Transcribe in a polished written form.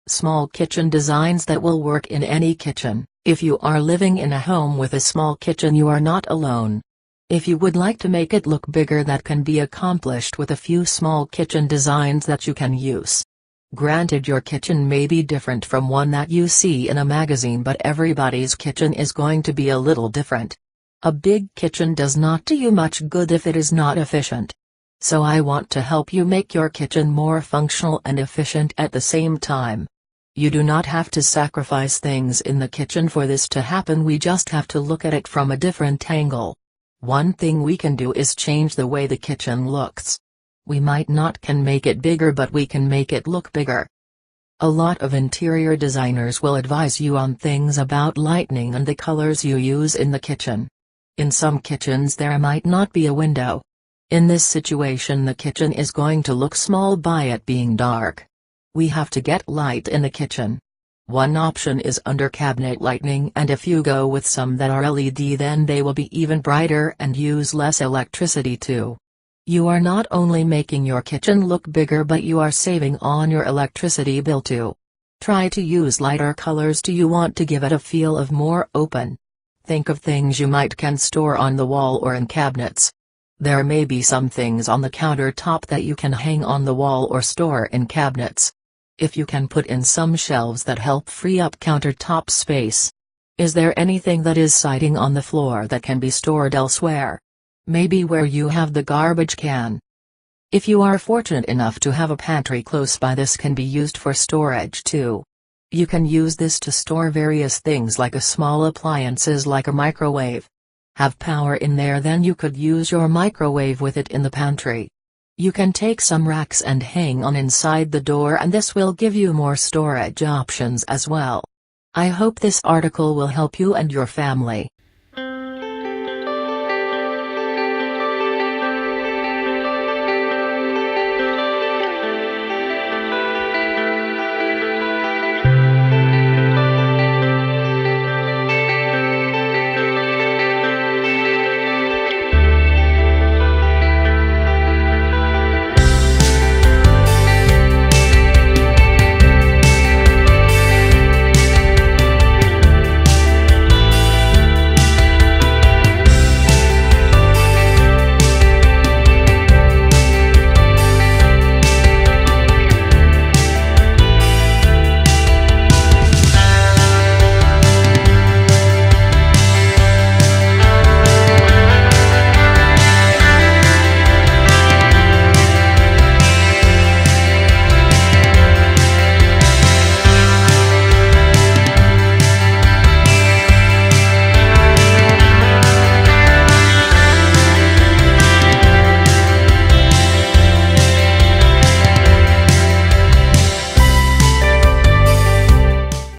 Small kitchen designs that will work in any kitchen. If you are living in a home with a small kitchen, you are not alone. If you would like to make it look bigger, that can be accomplished with a few small kitchen designs that you can use. Granted, your kitchen may be different from one that you see in a magazine, but everybody's kitchen is going to be a little different. A big kitchen does not do you much good if it is not efficient. So I want to help you make your kitchen more functional and efficient at the same time. You do not have to sacrifice things in the kitchen for this to happen, we just have to look at it from a different angle. One thing we can do is change the way the kitchen looks. We might not can make it bigger, but we can make it look bigger. A lot of interior designers will advise you on things about lighting and the colors you use in the kitchen. In some kitchens there might not be a window. In this situation the kitchen is going to look small by it being dark. We have to get light in the kitchen. One option is under cabinet lighting, and if you go with some that are LED, then they will be even brighter and use less electricity too. You are not only making your kitchen look bigger, but you are saving on your electricity bill too. Try to use lighter colors. Do you want to give it a feel of more open? Think of things you might can store on the wall or in cabinets. There may be some things on the countertop that you can hang on the wall or store in cabinets. If you can put in some shelves that help free up countertop space. Is there anything that is sitting on the floor that can be stored elsewhere? Maybe where you have the garbage can. If you are fortunate enough to have a pantry close by, this can be used for storage too. You can use this to store various things like a small appliances like a microwave. Have power in there, then you could use your microwave with it in the pantry. You can take some racks and hang on inside the door, and this will give you more storage options as well. I hope this article will help you and your family.